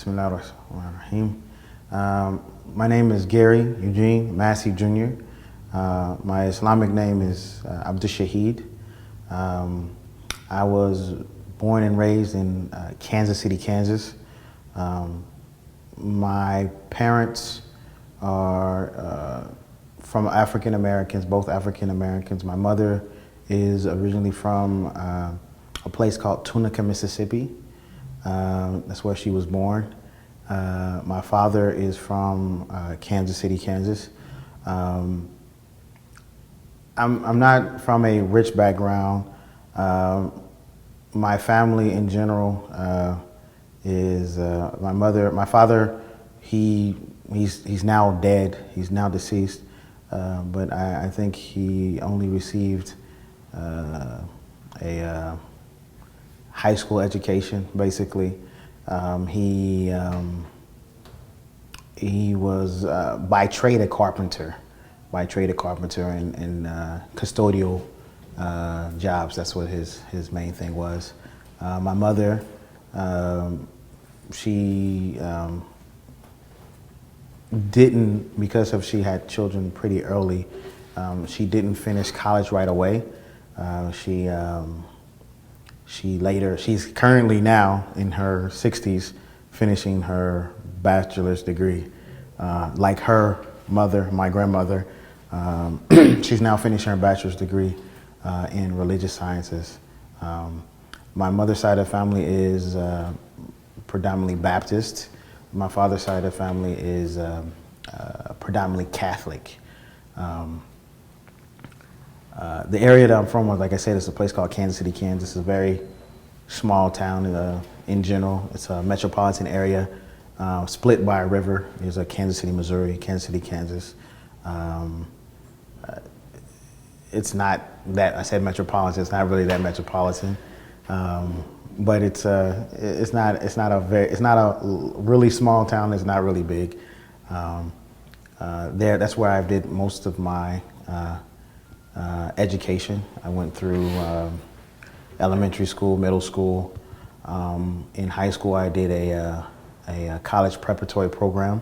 Bismillahirrahmanirrahim. My name is Garry Eugene Massey Jr. My Islamic name is Abdul Shahid. I was born and raised in Kansas City, Kansas. My parents are from African Americans, both African Americans. My mother is originally from a place called Tunica, Mississippi. That's where she was born. My father is from Kansas City, Kansas. I'm not from a rich background. My family in general is my father. He's now dead. He's now deceased. But I think he only received a high school education, basically. He was by trade a carpenter, and custodial jobs. That's what his main thing was. My mother, she didn't, because she had children pretty early, she didn't finish college right away. She's currently now in her 60s finishing her bachelor's degree. Like her mother, my grandmother, she's now finishing her bachelor's degree in religious sciences. My mother's side of the family is predominantly Baptist. My father's side of the family is predominantly Catholic. The area that I'm from, like I said, is a place called Kansas City, Kansas. It's a very small town in general. It's a metropolitan area split by a river. There's a Kansas City, Missouri, Kansas City, Kansas. It's not that, I said metropolitan, it's not really that metropolitan. But it's not a really small town. It's not really big. That's where I did most of my education. I went through elementary school, middle school. In high school, I did a college preparatory program.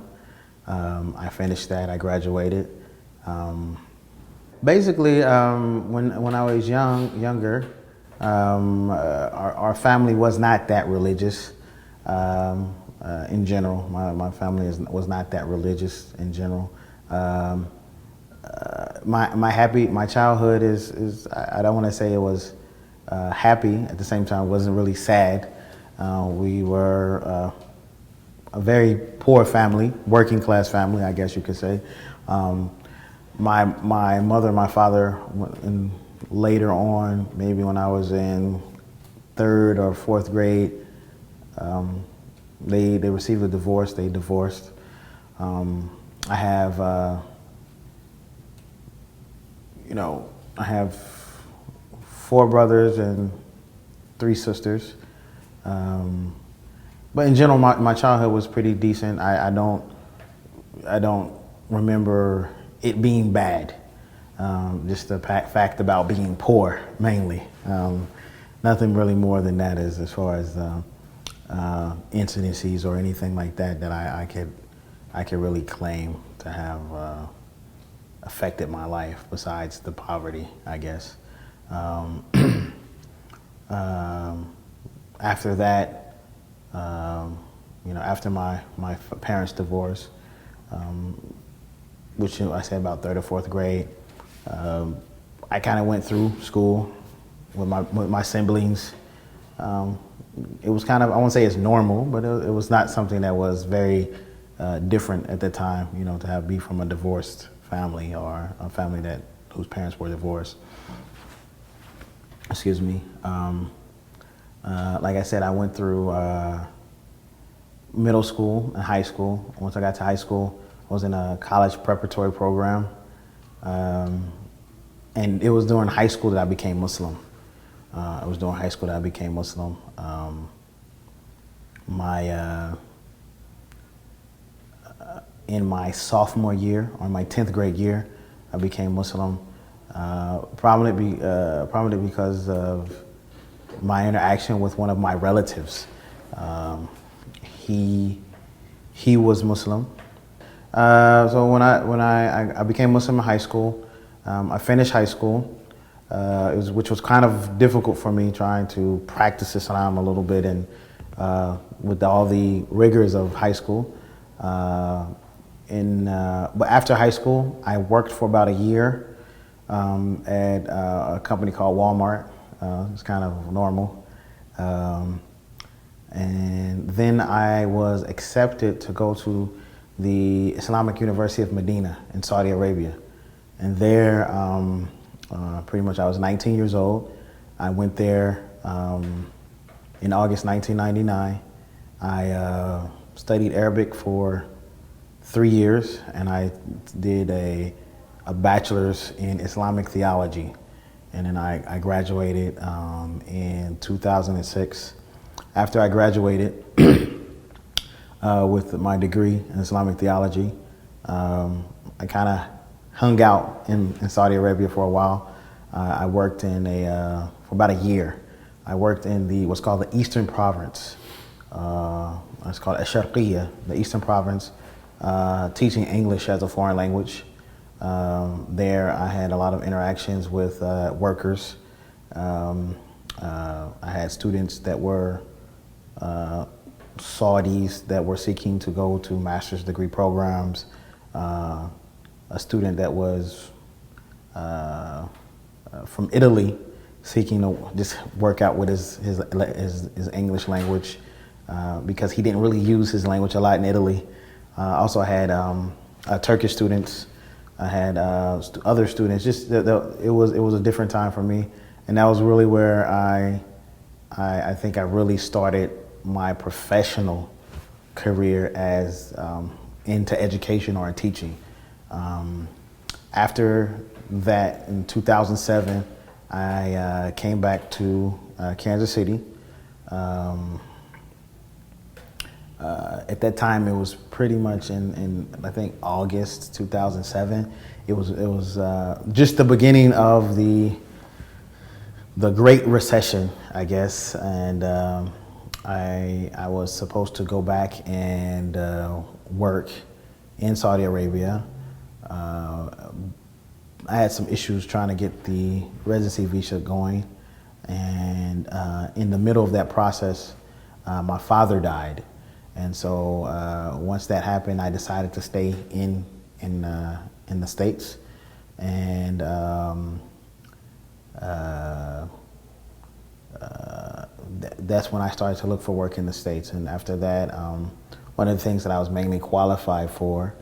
I finished that. I graduated. Basically, when I was younger, our family was not that religious. In general, my family was not that religious in general. My childhood is I don't want to say it was happy. At the same time, it wasn't really sad. We were a very poor family, working class family, I guess you could say. My mother and my father, later on, maybe when I was in 3rd or 4th grade, they received a divorce. They divorced. I have I have 4 brothers and 3 sisters. But in general, my childhood was pretty decent. I don't remember it being bad. Just the fact about being poor, mainly. Nothing really more than that as far as incidences or anything like that I could really claim to have affected my life, besides the poverty, I guess. After that, after my parents' divorce, which I said about 3rd or 4th grade, I kind of went through school with my siblings. It was kind of, I won't say it's normal, but it was not something that was very different at the time, to be from a divorced family or a family whose parents were divorced. Excuse me. Like I said, I went through middle school and high school. Once I got to high school, I was in a college preparatory program. And it was during high school that I became Muslim. In my sophomore year, or my 10th grade year, I became Muslim. Probably because of my interaction with one of my relatives. He he was Muslim. So when I became Muslim in high school, I finished high school, which was kind of difficult for me, trying to practice Islam a little bit and with all the rigors of high school. But after high school, I worked for about a year at a company called Walmart. It's kind of normal. And then I was accepted to go to the Islamic University of Medina in Saudi Arabia. And there, pretty much I was 19 years old. I went there in August 1999. I studied Arabic for 3 years, and I did a bachelor's in Islamic theology. And then I graduated in 2006. After I graduated with my degree in Islamic theology, I kind of hung out in Saudi Arabia for a while. I worked for about a year. I worked in what's called the Eastern Province. It's called Ash-Sharqiyya, the Eastern Province, teaching English as a foreign language. There I had a lot of interactions with workers. I had students that were Saudis that were seeking to go to master's degree programs. A student that was from Italy seeking to just work out with his English language because he didn't really use his language a lot in Italy. Also I had Turkish students. I had other students. Just it was a different time for me, and that was really where I think I really started my professional career as into education or in teaching. After that, in 2007, I came back to Kansas City. At that time, it was pretty much in I think August 2007. It was just the beginning of the Great Recession, I guess, and I was supposed to go back and work in Saudi Arabia. I had some issues trying to get the residency visa going, and in the middle of that process, my father died. And so once that happened, I decided to stay in the States, and that's when I started to look for work in the States. And after that, one of the things that I was mainly qualified for,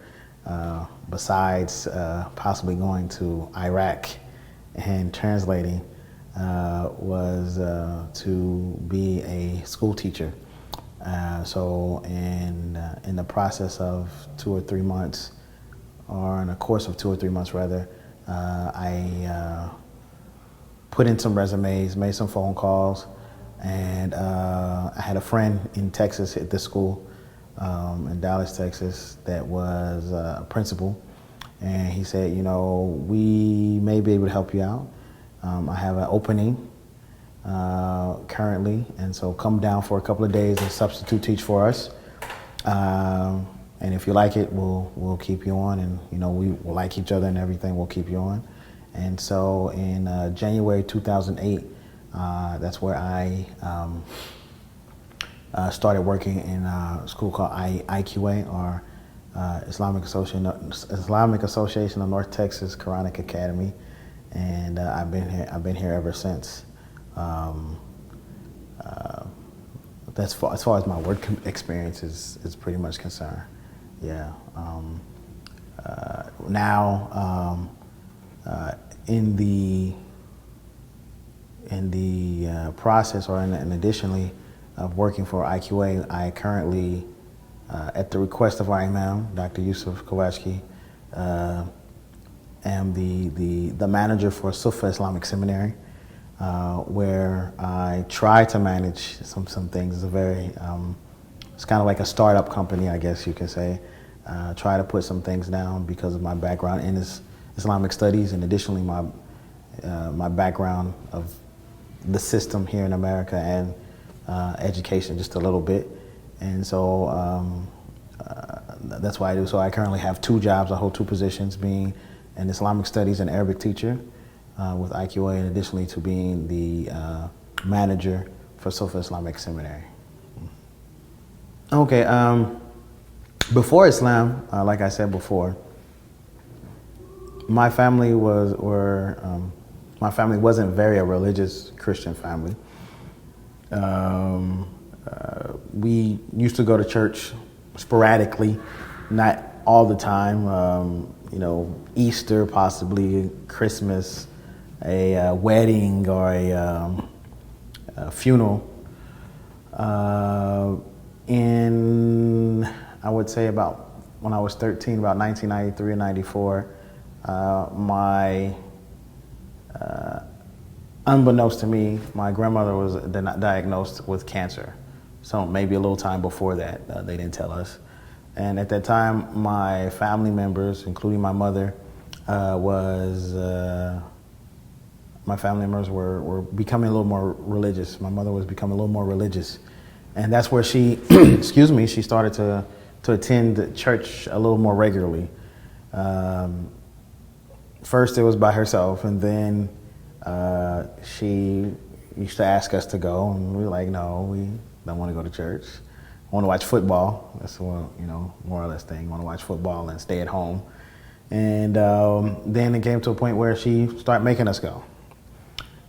besides possibly going to Iraq and translating, was to be a school teacher. So in the process of 2 or 3 months, or in a course of 2 or 3 months rather, I put in some resumes, made some phone calls, and I had a friend in Texas at this school, in Dallas, Texas, that was a principal, and he said, you know, we may be able to help you out. I have an opening currently, and so come down for a couple of days and substitute teach for us. And if you like it, we'll keep you on, and you know, we will like each other and everything. We'll keep you on. And so in January 2008, that's where I started working in a school called IQA, or Islamic Association of North Texas Quranic Academy, and I've been here ever since. That's as far as my work experience is pretty much concerned. Yeah. Now, in the process, or and additionally, of working for IQA, I currently, at the request of our Imam, Dr. Yusuf Kowalski, am the manager for Sufa Islamic Seminary, where I try to manage some things. It's a very, it's kind of like a startup company, I guess you can say. Try to put some things down because of my background in Islamic studies, and additionally my background of the system here in America and education just a little bit. And so that's what I do. So I currently have 2 jobs. I hold 2 positions, being an Islamic studies and Arabic teacher with IQA, and additionally to being the manager for Sofa Islamic Seminary. Okay, before Islam, like I said before, my family wasn't very a religious Christian family. We used to go to church sporadically, not all the time. You know, Easter, possibly Christmas, a wedding, or a funeral. In, I would say, about when I was 13, about 1993 and 94, unbeknownst to me, my grandmother was diagnosed with cancer. So maybe a little time before that, they didn't tell us. And at that time, my family members, including my mother, were becoming a little more religious. My mother was becoming a little more religious. And that's where she, excuse me, she started to attend church a little more regularly. First it was by herself, and then she used to ask us to go, and we were like, no, we don't want to go to church. I want to watch football. That's one, you know, more or less thing. I want to watch football and stay at home. And then it came to a point where she started making us go.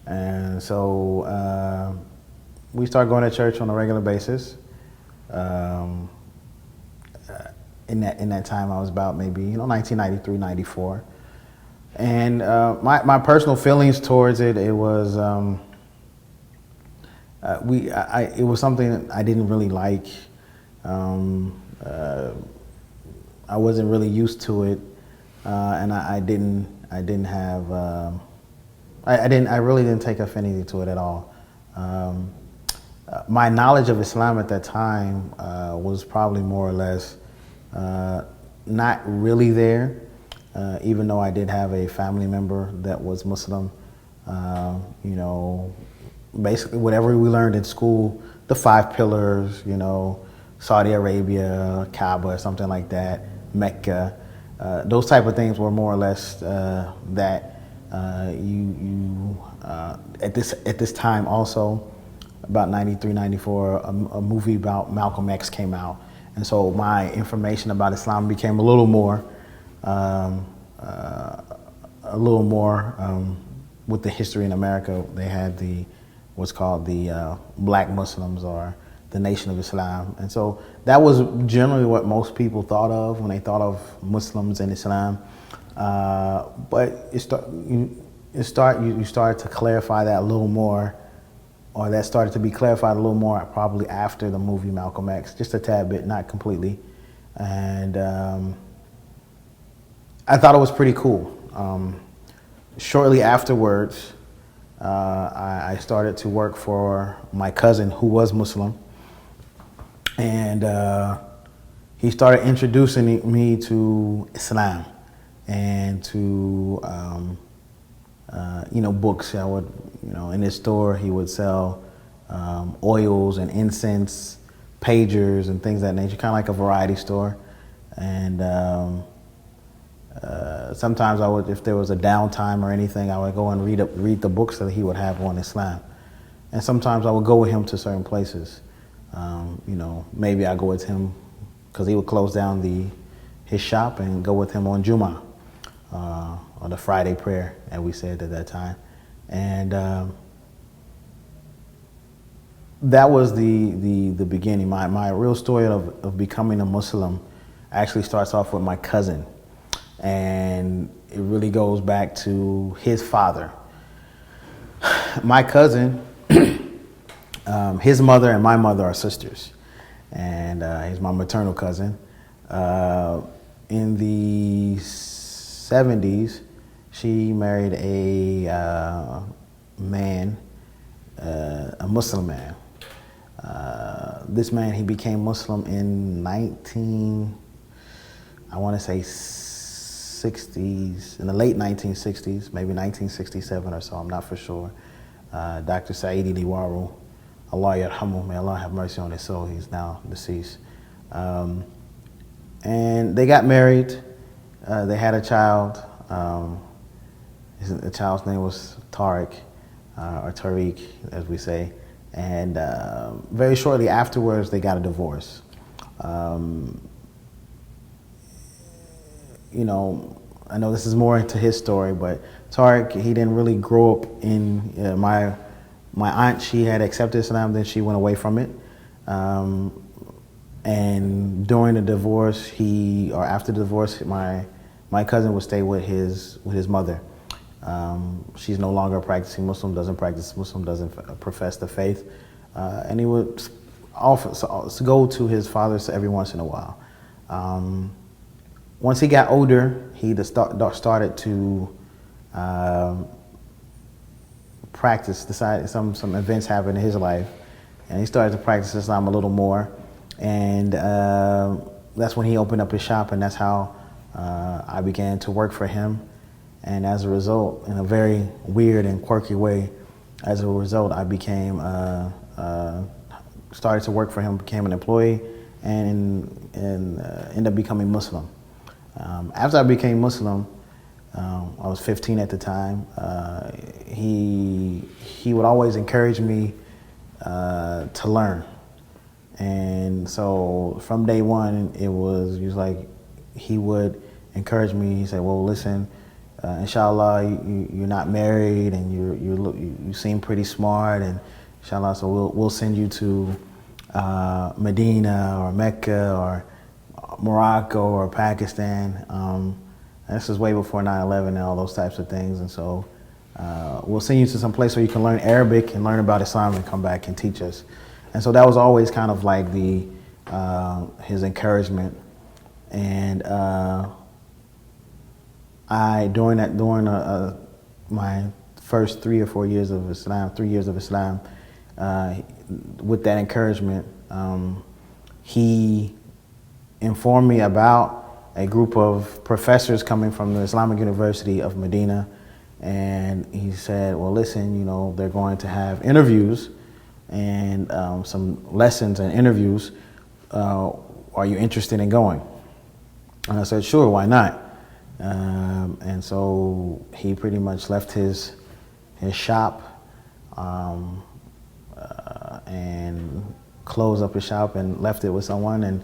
And so we started going to church on a regular basis. In that time, I was about maybe 1993, 94. And my personal feelings towards it, it was it was something that I didn't really like. I wasn't really used to it, and I really didn't take affinity to it at all. My knowledge of Islam at that time was probably more or less not really there, even though I did have a family member that was Muslim. You know, basically whatever we learned in school, the 5 pillars, you know, Saudi Arabia, Kaaba, something like that, Mecca, those type of things were more or less that at this time also, about 93, 94, a movie about Malcolm X came out. And so my information about Islam became a little more with the history in America. They had what's called the Black Muslims, or the Nation of Islam. And so that was generally what most people thought of when they thought of Muslims and Islam. But you started to clarify that a little more, or that started to be clarified a little more probably after the movie Malcolm X, just a tad bit, not completely. And I thought it was pretty cool. Shortly afterwards, I started to work for my cousin who was Muslim, and he started introducing me to Islam and to books. I would, in his store he would sell oils and incense, pagers and things of that nature, kind of like a variety store. And sometimes I would, if there was a downtime or anything, I would go and read the books that he would have on Islam. And sometimes I would go with him to certain places. Maybe I go with him because he would close down his shop, and go with him on Jummah, or the Friday prayer, as we said at that time. And that was the beginning. My real story of becoming a Muslim actually starts off with my cousin. And it really goes back to his father. My cousin, his mother and my mother are sisters, and he's my maternal cousin. In the 70s, she married a man, a Muslim man. This man, he became Muslim in I want to say 60s, in the late 1960s, maybe 1967 or so, I'm not for sure. Dr. Saidi Liwaru, Allah yarhamu, may Allah have mercy on his soul, he's now deceased. And they got married. They had a child. The child's name was Tariq, or Tariq, as we say. And very shortly afterwards, they got a divorce. You know, I know this is more into his story, but Tariq, he didn't really grow up in my aunt. She had accepted Islam, then she went away from it. And during the divorce, after the divorce, my cousin would stay with his mother. She's no longer a practicing Muslim, doesn't profess the faith, and he would go to his father's every once in a while. Once he got older, he started to practice. Decided some events happened in his life, and he started to practice Islam a little more. And that's when he opened up his shop, and that's how I began to work for him. And as a result, in a very weird and quirky way, as a result, I started to work for him, became an employee, and ended up becoming Muslim. After I became Muslim, I was 15 at the time. He would always encourage me to learn. And so from day one, he was like, he would encourage me. He said, well, listen, inshallah, you're not married, and you seem pretty smart, and inshallah, so we'll send you to Medina or Mecca or Morocco or Pakistan. And this is way before 9/11 and all those types of things. And so we'll send you to some place where you can learn Arabic and learn about Islam and come back and teach us. And so that was always kind of like his encouragement. And during my first 3 or 4 years of Islam, 3 years of Islam, with that encouragement, he informed me about a group of professors coming from the Islamic University of Medina. And he said, well, listen, you know, they're going to have interviews and some lessons and interviews. Are you interested in going? And I said, sure, why not? And so he pretty much left his shop and closed up his shop and left it with someone. And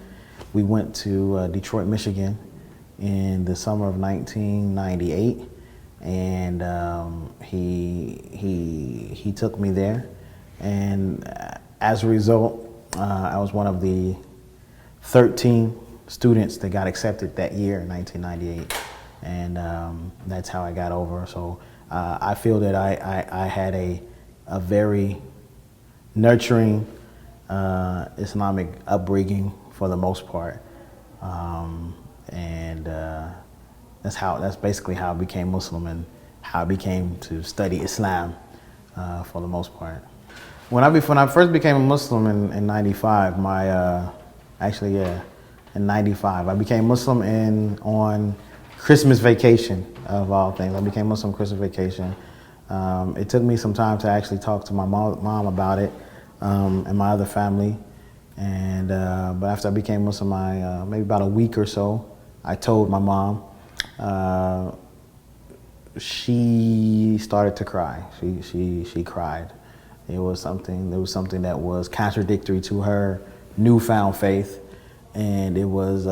we went to Detroit, Michigan in the summer of 1998. And he took me there. And as a result, I was one of the 13 students that got accepted that year in 1998. And that's how I got over. So I feel that I had a very nurturing Islamic upbringing for the most part. That's basically how I became Muslim and how I became to study Islam for the most part. When I first became a Muslim in 95, in 95, I became Muslim on Christmas vacation, of all things. I became Muslim Christmas vacation. It took me some time to actually talk to my mom about it and my other family. And but after I became Muslim, maybe about a week or so, I told my mom. She started to cry. She cried. It was something that was contradictory to her newfound faith, and it was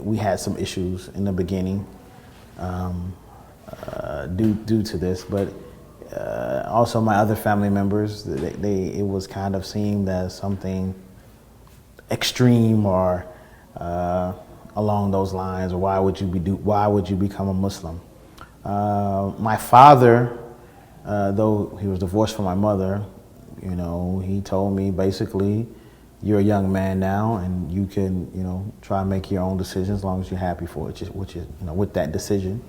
we had some issues in the beginning due to this, but also my other family members, it was kind of seen as something extreme or along those lines, or why would you become a Muslim? My father, though he was divorced from my mother, you know, he told me basically, you're a young man now, and you can, you know, try and make your own decisions as long as you're happy for it, which is, you know, with that decision.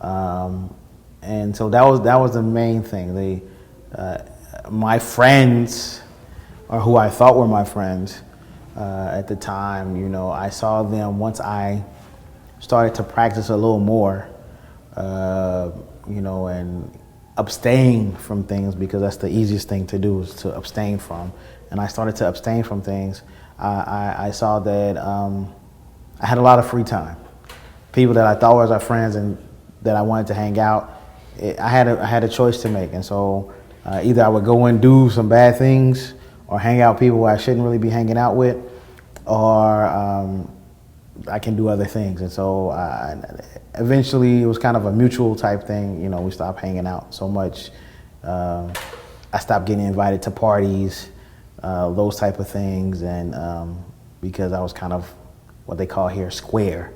And so that was the main thing. My friends, or who I thought were my friends at the time, you know, I saw them once I started to practice a little more, you know, and abstain from things, because that's the easiest thing to do, is to abstain from. And I started to abstain from things. I saw that I had a lot of free time. People that I thought was our friends and that I wanted to hang out, I had a choice to make. And so either I would go and do some bad things or hang out with people I shouldn't really be hanging out with, or I can do other things. And so eventually it was kind of a mutual type thing. You know, we stopped hanging out so much. I stopped getting invited to parties, those type of things. And because I was kind of what they call here square,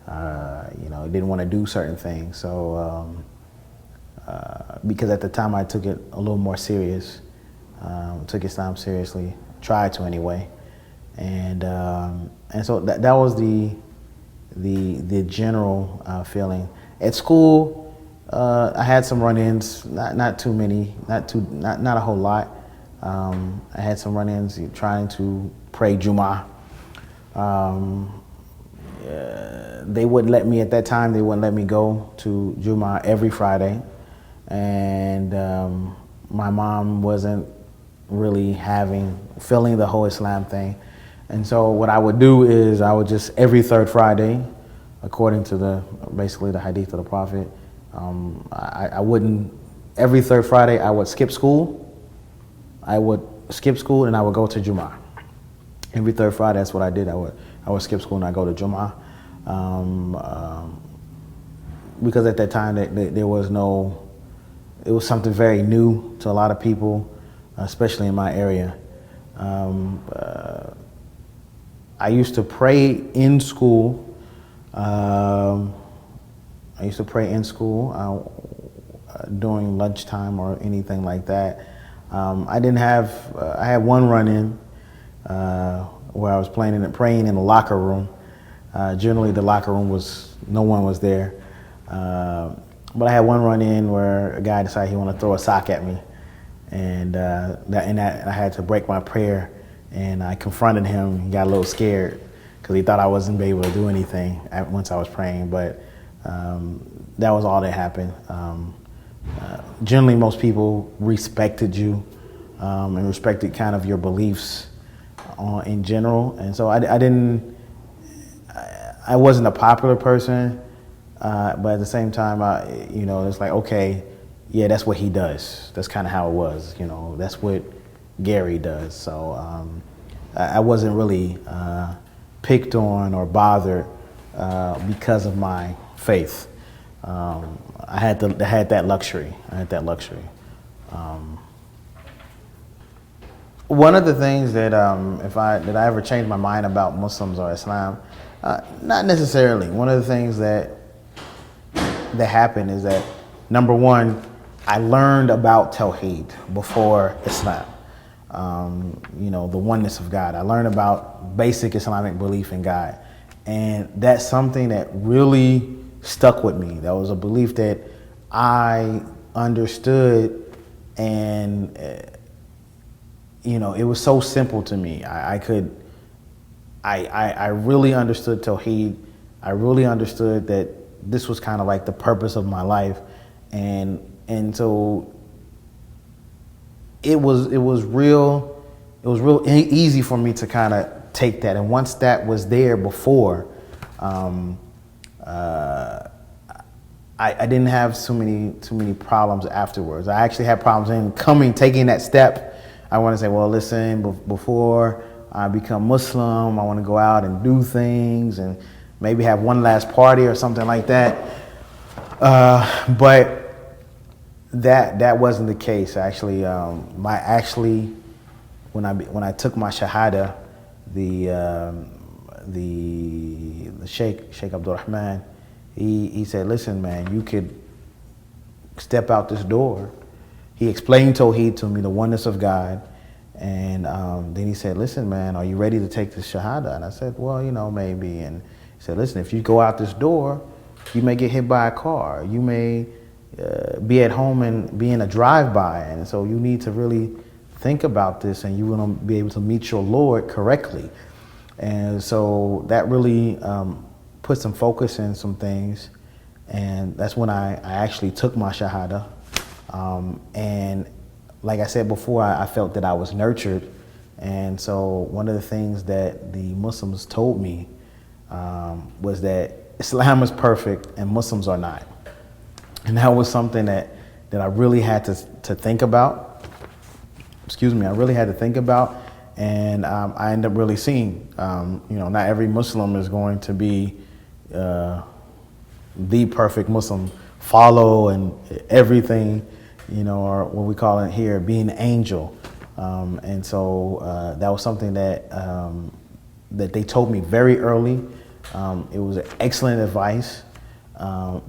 you know, didn't want to do certain things. So because at the time I took it a little more serious, took Islam seriously, tried to anyway. And so that was the general feeling. At school, I had some run-ins, not too many, not a whole lot. I had some run-ins trying to pray Jummah. They wouldn't let me at that time. They wouldn't let me go to Jummah every Friday, and my mom wasn't really feeling the whole Islam thing. And so what I would do is I would just every third Friday, according to basically the hadith of the Prophet, I wouldn't, every third Friday I would skip school. I would skip school and I would go to Jummah. Every third Friday, that's what I did. I would skip school and I go to Jummah. Because at that time there was it was something very new to a lot of people, especially in my area. I used to pray in school. During lunchtime or anything like that. I had one run-in where I was praying in the locker room. Generally the locker room no one was there. But I had one run-in where a guy decided he wanted to throw a sock at me. And I had to break my prayer, and I confronted him. He got a little scared because he thought I wasn't able to do anything once I was praying. But that was all that happened. Generally, most people respected you and respected kind of your beliefs in general. And so I wasn't a popular person, but at the same time, it's like, okay, yeah, that's what he does. That's kind of how it was. You know, that's what Garry does. So I wasn't really picked on or bothered because of my faith. I had that luxury. One of the things that did I ever change my mind about Muslims or Islam? Not necessarily. One of the things that happened is that, number one, I learned about Tawheed before Islam. The oneness of God. I learned about basic Islamic belief in God, and that's something that really stuck with me. That was a belief that I understood, and it was so simple to me. I really understood Tawheed. I really understood that this was kind of like the purpose of my life, and so it was real easy for me to kind of take that. And once that was there before, I didn't have too many problems afterwards. I actually had problems taking that step. I want to say, well, listen, before I become Muslim, I want to go out and do things and maybe have one last party or something like that. But that wasn't the case. Actually, when I took my Shahada, the Sheikh Abdul Rahman, he said, listen, man, you could step out this door. He explained Tawheed to me, the oneness of God. And then he said, listen, man, are you ready to take this Shahada? And I said, well, maybe. And he said, listen, if you go out this door, you may get hit by a car. You may be at home and be in a drive-by. And so you need to really think about this, and you will be able to meet your Lord correctly. And so that really put some focus in some things. And that's when I actually took my Shahada. And like I said before, I felt that I was nurtured And so one of the things that the Muslims told me was that Islam is perfect and Muslims are not. And that was something that I really had to think about. Excuse me, I really had to think about. And I ended up really seeing, not every Muslim is going to be the perfect Muslim, follow and everything, or what we call it here, being an angel. And so that was something that they told me very early. It was excellent advice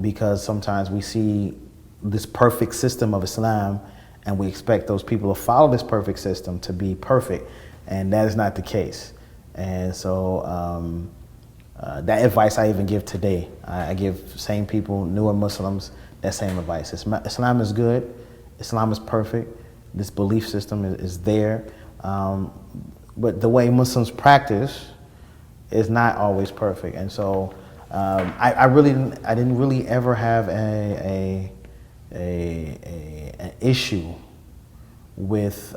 because sometimes we see this perfect system of Islam and we expect those people to follow this perfect system to be perfect, and that is not the case. And so that advice I even give today. I give same people, newer Muslims, that same advice. Islam is good. Islam is perfect. This belief system is there. But the way Muslims practice is not always perfect. And so I didn't really ever have an issue with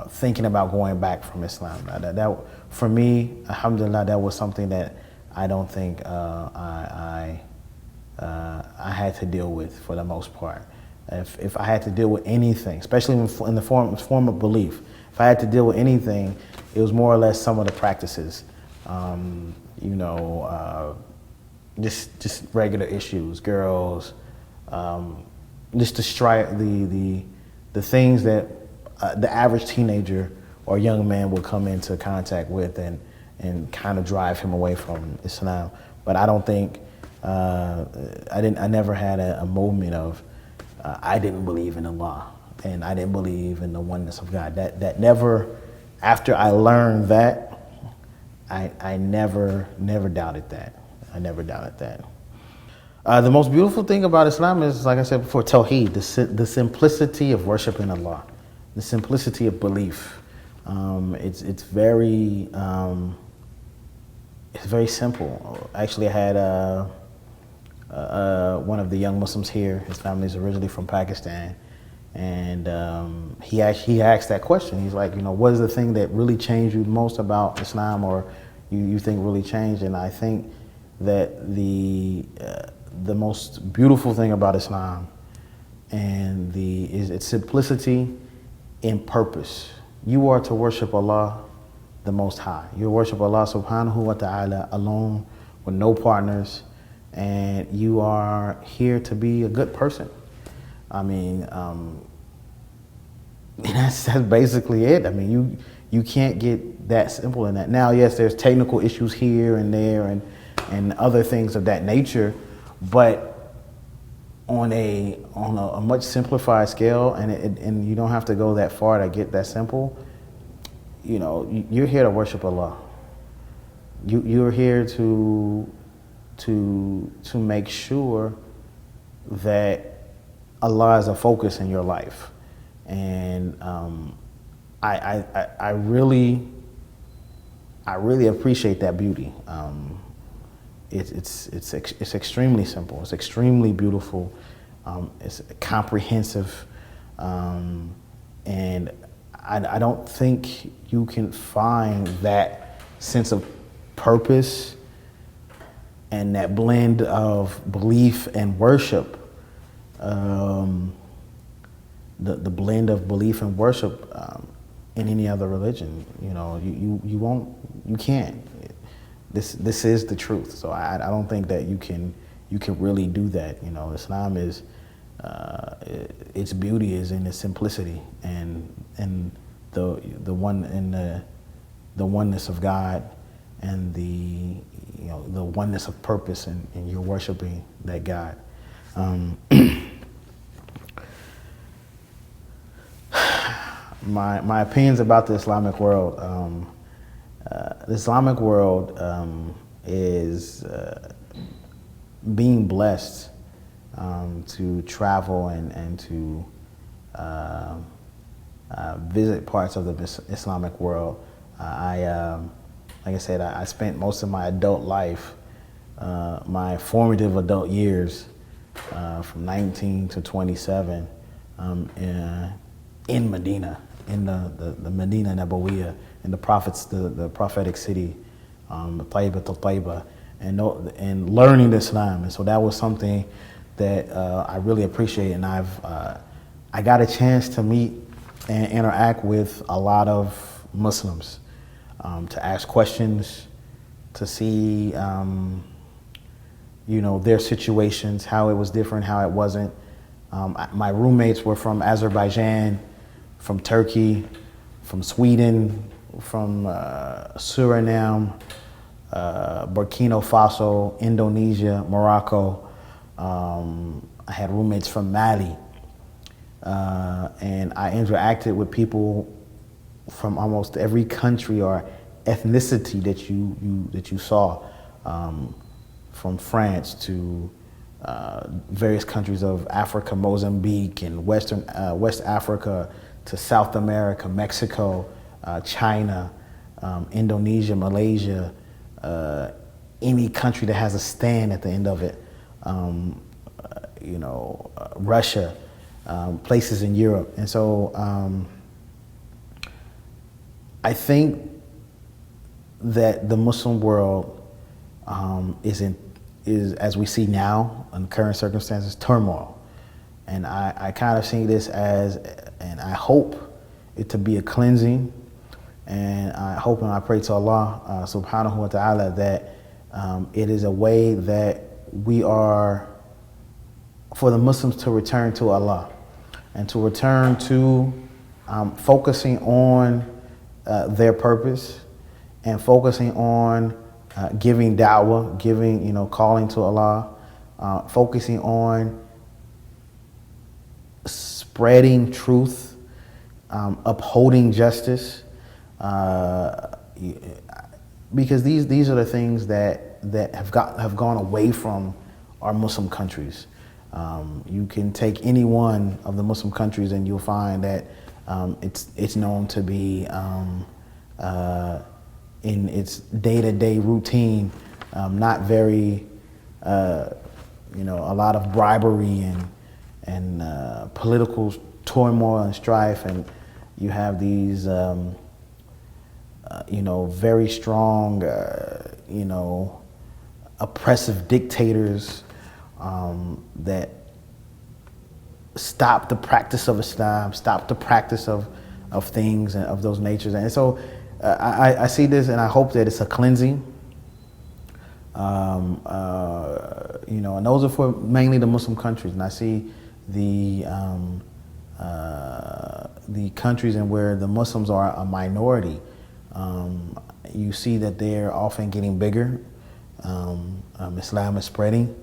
thinking about going back from Islam. That for me, alhamdulillah, that was something that I don't think I had to deal with for the most part. If I had to deal with anything, especially in the form of belief, if I had to deal with anything, it was more or less some of the practices. Just regular issues, girls, just the things that the average teenager or young man would come into contact with and kind of drive him away from Islam. But I don't think I never had a moment of I didn't believe in Allah and I didn't believe in the oneness of God. That never, after I learned that, I never doubted that. I never doubted that. The most beautiful thing about Islam is, like I said before, Tawheed, the simplicity of worshiping Allah, the simplicity of belief. It's very simple. Actually, I had one of the young Muslims here. His family is originally from Pakistan, and he asked that question. He's like, what is the thing that really changed you most about Islam, or you think really changed? And I think that the most beautiful thing about Islam is its simplicity in purpose. You are to worship Allah the Most High. You worship Allah subhanahu wa ta'ala alone with no partners, and you are here to be a good person. I mean, that's basically it. I mean, you can't get that simple in that. Now, yes, there's technical issues here and there and other things of that nature, but on a much simplified scale, and you don't have to go that far to get that simple. You're here to worship Allah. You're here to make sure that Allah is a focus in your life, and I really appreciate that beauty. It's extremely simple. It's extremely beautiful. It's comprehensive, and I don't think you can find that sense of purpose and that blend of belief and worship. The blend of belief and worship in any other religion. You can't. This is the truth. So I don't think that you can really do that. Islam is its beauty is in its simplicity and the oneness of God and the oneness of purpose in your worshiping that God. My opinions about the Islamic world. The Islamic world is being blessed to travel and to visit parts of the Islamic world. Like I said, I spent most of my adult life, my formative adult years, from 19 to 27, in Medina, in the Medina Nabawiyah, in the prophetic city, Taiba to Taiba, and learning Islam. And so that was something that I really appreciate, and I got a chance to meet and interact with a lot of Muslims, to ask questions, to see their situations, how it was different, how it wasn't. My roommates were from Azerbaijan, from Turkey, from Sweden, from Suriname, Burkina Faso, Indonesia, Morocco. I had roommates from Mali, and I interacted with people from almost every country or ethnicity that you saw, from France to various countries of Africa, Mozambique, and West Africa, to South America, Mexico, China, Indonesia, Malaysia, any country that has a stand at the end of it, Russia, places in Europe. And so I think that the Muslim world is, as we see now in current circumstances, turmoil. And I kind of see this as, and I hope it to be a cleansing, and I hope and I pray to Allah subhanahu wa ta'ala that it is a way that we are, for the Muslims to return to Allah and to return to focusing on their purpose and focusing on giving da'wah, calling to Allah, focusing on spreading truth, upholding justice, because these are the things that have gone away from our Muslim countries. You can take any one of the Muslim countries and you'll find that it's known to be in its day-to-day routine, not very, a lot of bribery and political turmoil and strife, and you have these, very strong, oppressive dictators that stop the practice of Islam, stop the practice of things and of those natures. And so I see this, and I hope that it's a cleansing. And those are for mainly the Muslim countries. And I see the countries in where the Muslims are a minority. You see that they're often getting bigger. Islam is spreading.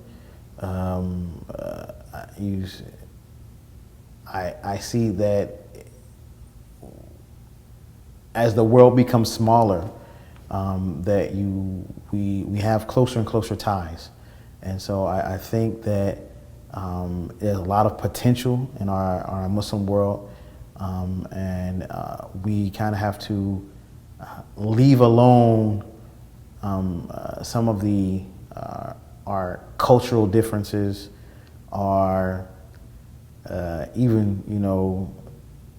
I see that as the world becomes smaller, that we have closer and closer ties. And so I think that there's a lot of potential in our Muslim world, and we kind of have to leave alone some of our cultural differences, our even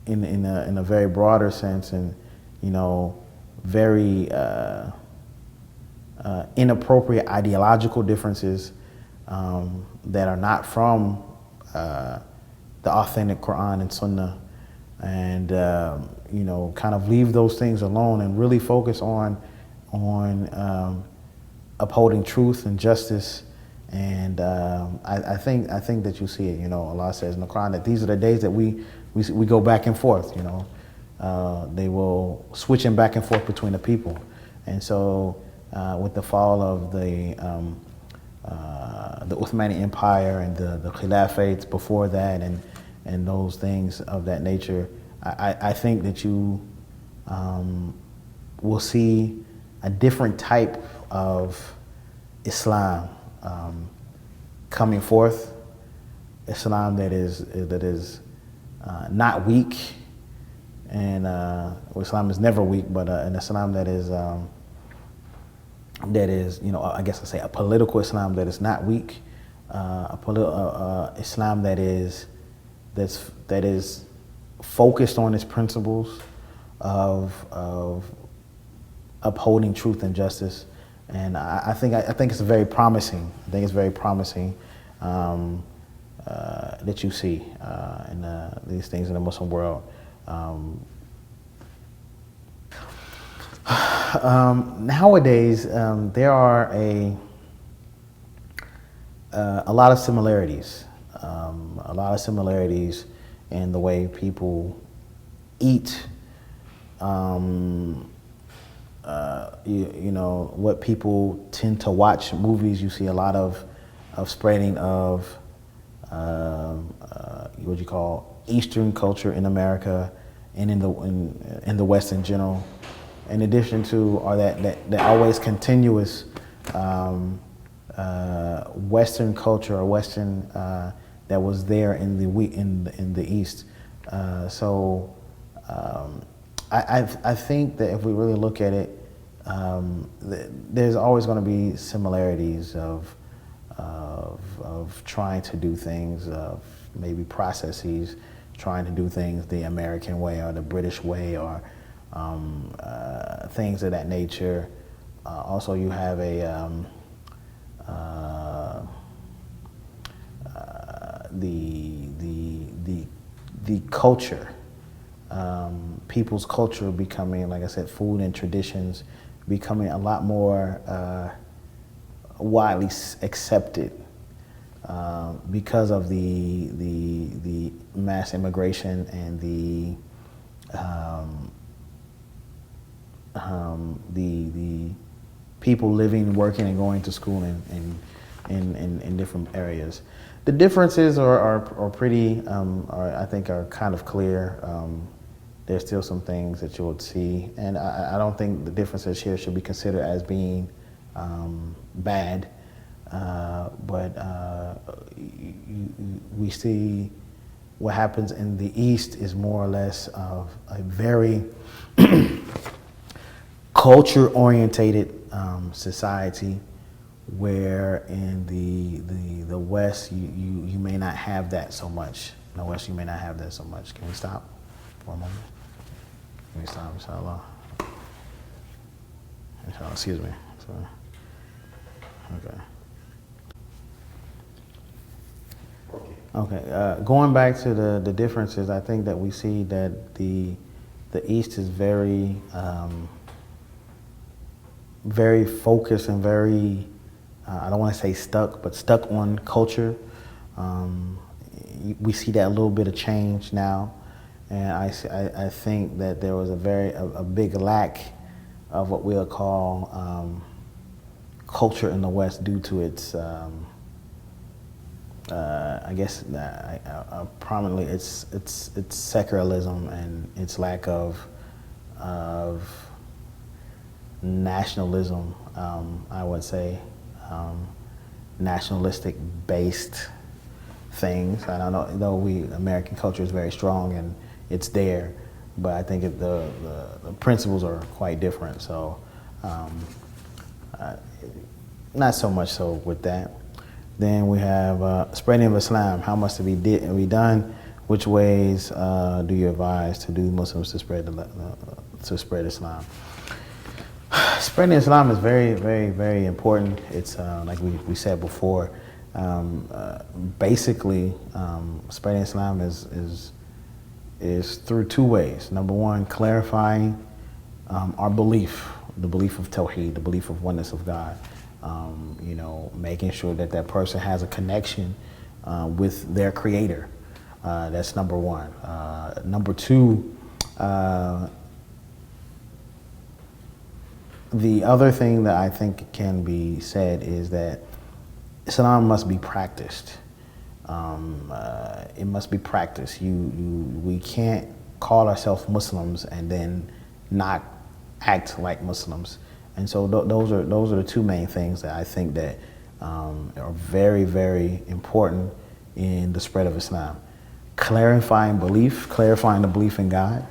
in a very broader sense, and very inappropriate ideological differences that are not from the authentic Quran and Sunnah, and kind of leave those things alone and really focus on upholding truth and justice. And I think that you see it. Allah says in the Quran that these are the days that we go back and forth. They will switching back and forth between the people. And so with the fall of the Uthmani Empire and the Khilafate before that, and those things of that nature, I think that you will see a different type of Islam coming forth. Islam that is not weak, and Islam is never weak, but an Islam that is I guess I say a political Islam that is not weak, Islam that is focused on its principles of upholding truth and justice, and I think it's very promising. I think it's very promising that you see in these things in the Muslim world. Nowadays, there are a lot of similarities. A lot of similarities in the way people eat. You know, what people tend to watch movies. You see a lot of spreading of what you call Eastern culture in America and in the West in general. In addition to that always continuous Western culture or Western that was there in the East. I think that if we really look at it, there's always going to be similarities of trying to do things, of maybe processes, trying to do things the American way or the British way, or things of that nature. Also, you have the culture, people's culture becoming, like I said, food and traditions becoming a lot more widely accepted because of the mass immigration and the people living, working, and going to school in different areas. The differences are pretty, I think, are kind of clear. There's still some things that you would see, and I don't think the differences here should be considered as being bad, but we see what happens in the East is more or less of a very culture-orientated society, where in the West you may not have that so much. In the West you may not have that so much. Can we stop for a moment? Can we stop, inshallah? Inshallah, excuse me. Sorry. Okay. Going back to the differences, I think that we see that the East is very very focused and very, I don't want to say stuck, but stuck on culture. We see that a little bit of change now, and I think that there was a big lack of what we'll call culture in the West due to its, I guess, prominently its secularism and its lack of nationalism, I would say, nationalistic based things. I don't know, though American culture is very strong and it's there, but I think the principles are quite different. So not so much so with that. Then we have spreading of Islam. How much to be done? Which ways do you advise to do Muslims to spread Islam? Spreading Islam is very, very, very important. It's like we said before. Basically, spreading Islam is through two ways. Number one, clarifying our belief, the belief of Tawheed, the belief of oneness of God. You know, making sure that person has a connection with their Creator. That's number one. Number two, the other thing that I think can be said is that Islam must be practiced. It must be practiced. We can't call ourselves Muslims and then not act like Muslims. And so those are the two main things that I think that are very, very important in the spread of Islam. Clarifying the belief in God,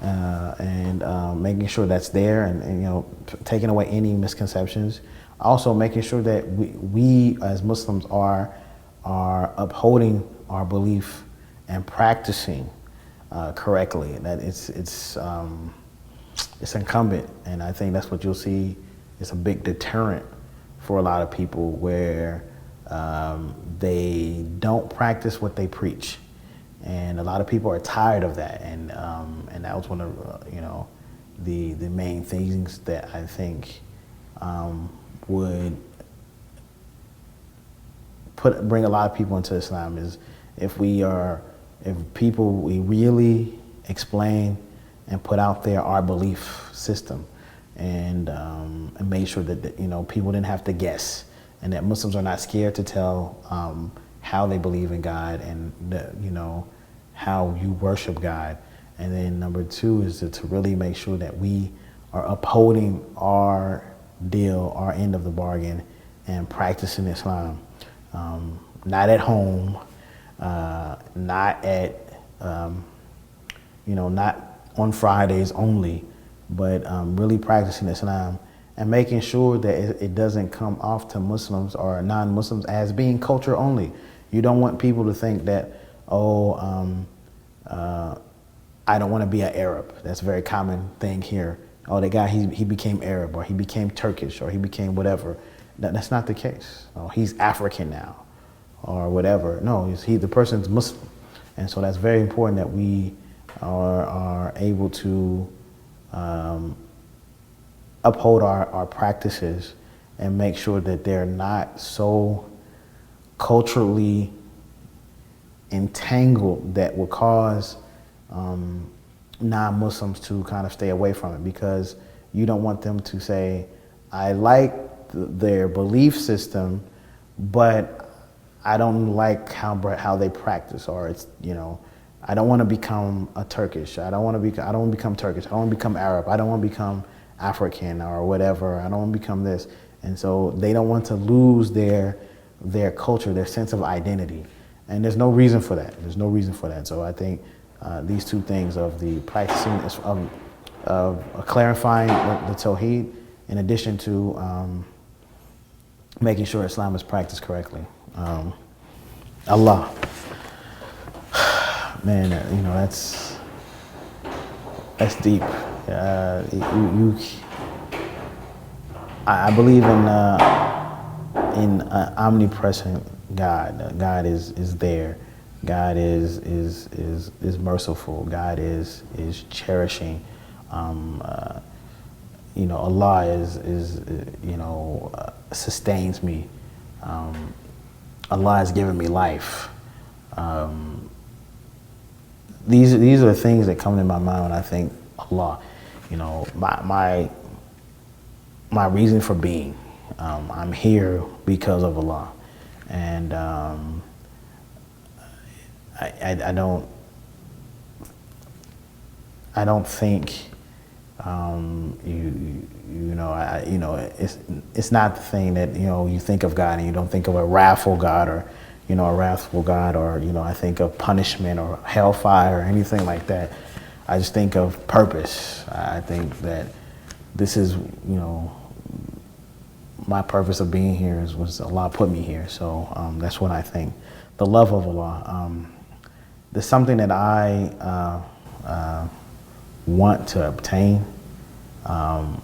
and making sure that's there, and you know, taking away any misconceptions. Also making sure that we as Muslims are upholding our belief and practicing correctly. That it's incumbent, and I think that's what you'll see is a big deterrent for a lot of people, where they don't practice what they preach, and a lot of people are tired of that. And that was one of the main things that I think would bring a lot of people into Islam, is if we really explain and put out there our belief system, and make sure that people didn't have to guess, and that Muslims are not scared to tell how they believe in God, and how you worship God. And then number two is to really make sure that we are upholding our deal, our end of the bargain, and practicing Islam. Not at home, not at, not on Fridays only, but really practicing Islam and making sure that it doesn't come off to Muslims or non-Muslims as being culture only. You don't want people to think that, I don't want to be an Arab. That's a very common thing here. Oh, that guy, he became Arab, or he became Turkish, or he became whatever. That's not the case. Oh, he's African now, or whatever. No, the person's Muslim. And so that's very important that we are able to uphold our practices and make sure that they're not so culturally entangled that will cause non-Muslims to kind of stay away from it, because you don't want them to say, I like their belief system, but I don't like how they practice, or I don't want to become a Turkish. I don't want to become Turkish. I don't want to become Arab. I don't want to become African or whatever. I don't want to become this. And so they don't want to lose their culture, their sense of identity. And there's no reason for that. There's no reason for that. So I think these two things of the practicing of clarifying the Tawheed, in addition to making sure Islam is practiced correctly. Allah, man, that's deep. I believe in omnipresent God. God is there. God is merciful. God is cherishing. Allah is sustains me. Allah has given me life. These are things that come to my mind when I think Allah. My reason for being. I'm here because of Allah, and I don't think it's not the thing that you think of God and you don't think of a wrathful God, or I think of punishment or hellfire or anything like that. I just think of purpose. I think that this is my purpose of being here was Allah put me here. So that's what I think. The love of Allah. There's something that I want to obtain, and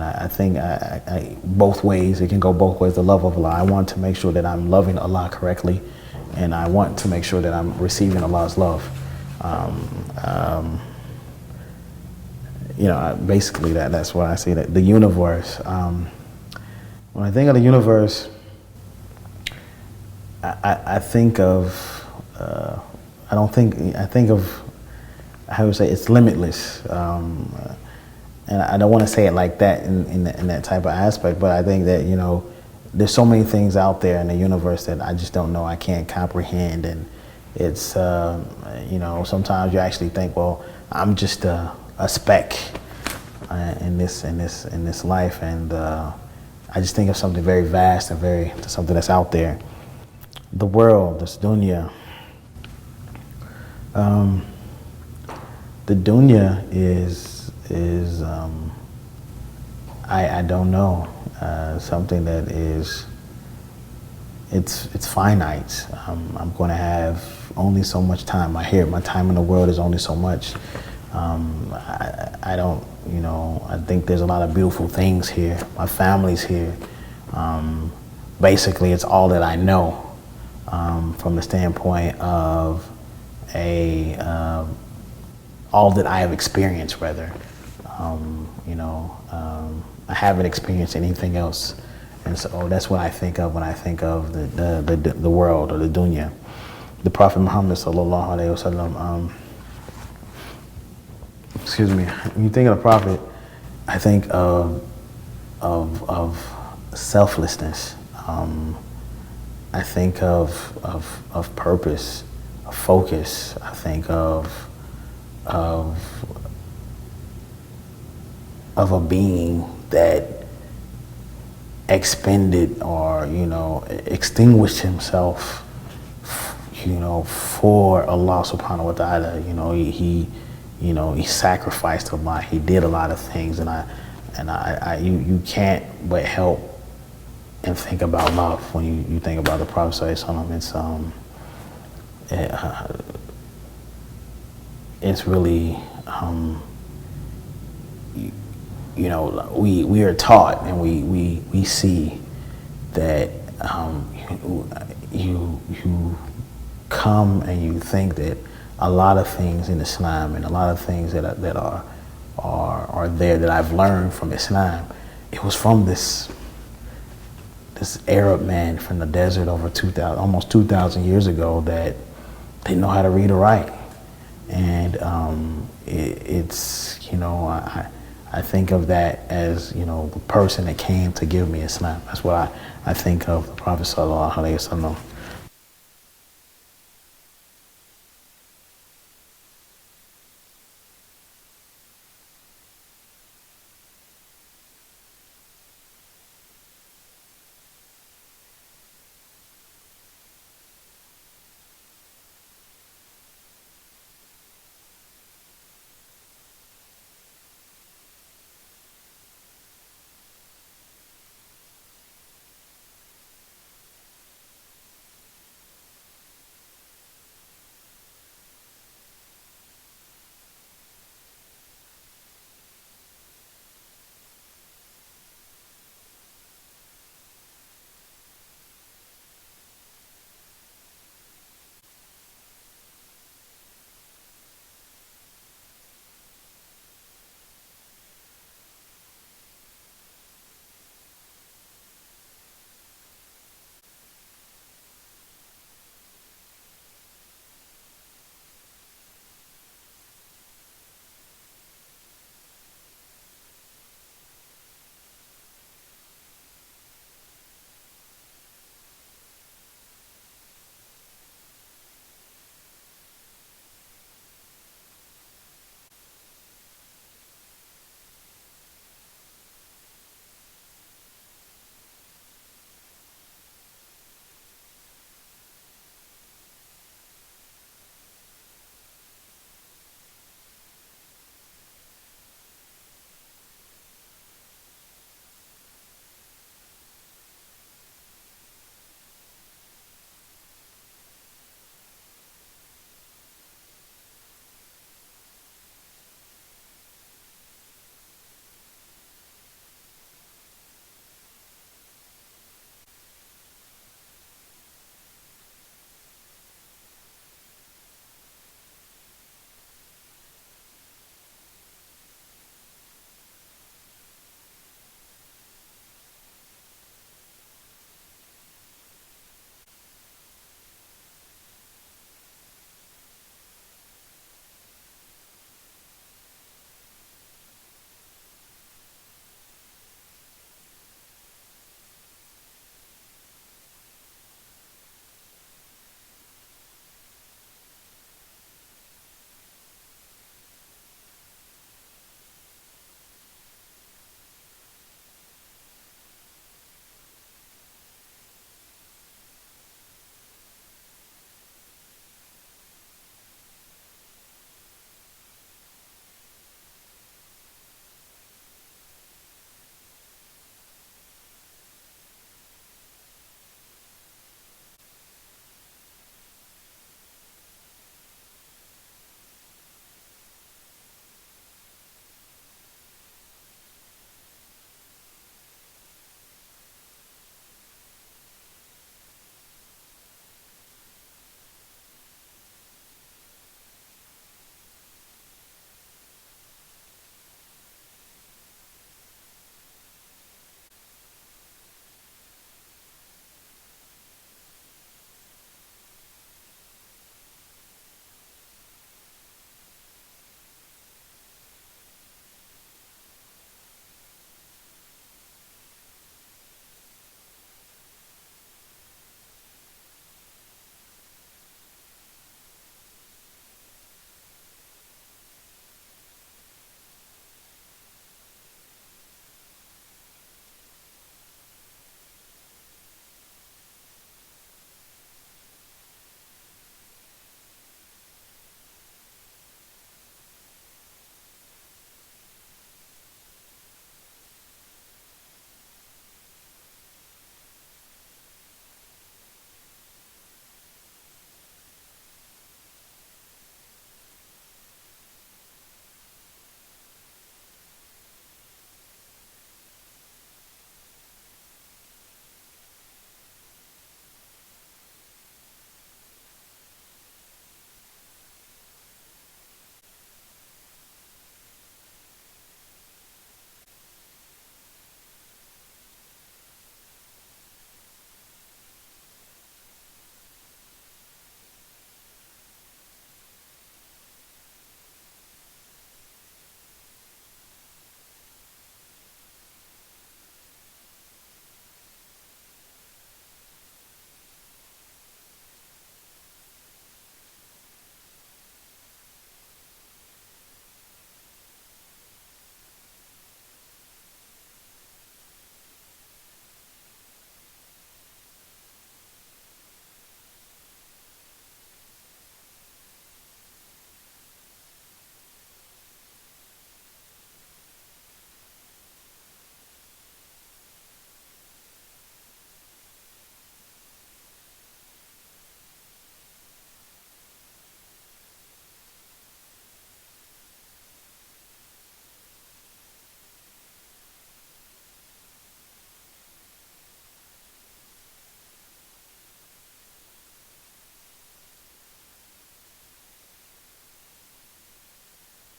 I think I both ways. It can go both ways. The love of Allah. I want to make sure that I'm loving Allah correctly, and I want to make sure that I'm receiving Allah's love. Basically that's what I see. That the universe. When I think of the universe, I think of. I think of. How would say it's limitless, and I don't want to say it like that in that type of aspect. But I think that there's so many things out there in the universe that I just don't know. I can't comprehend, and it's sometimes you actually think, well, I'm just a speck in this life, and I just think of something very vast and something that's out there. The world, this dunya. The dunya is I don't know, something that it's finite. I'm going to have only so much time. I hear my time in the world is only so much. I don't, you know, I think there's a lot of beautiful things here. My family's here. Basically, it's all that I know from the standpoint of all that I have experienced, rather. You know, I haven't experienced anything else. And so that's what I think of when I think of the world, or the dunya. The Prophet Muhammad sallallahu alaihi wasallam, excuse me, when you think of the Prophet, I think of selflessness. I think of purpose, of focus. I think of a being that expended, or, you know, extinguished himself, you know, for Allah subhanahu wa ta'ala. You know, he sacrificed a lot. He did a lot of things, and you can't but help and think about love when you think about the Prophet sallallahu alaihi wasallam. It's really, you know, we are taught, and we see that you come and you think that a lot of things in Islam, and a lot of things that are there that I've learned from Islam, it was from this Arab man from the desert over almost 2,000 years ago, that didn't know how to read or write. And it's, you know, I think of that as, you know, the person that came to give me Islam. That's what I think of the Prophet sallallahu alaihi wasallam.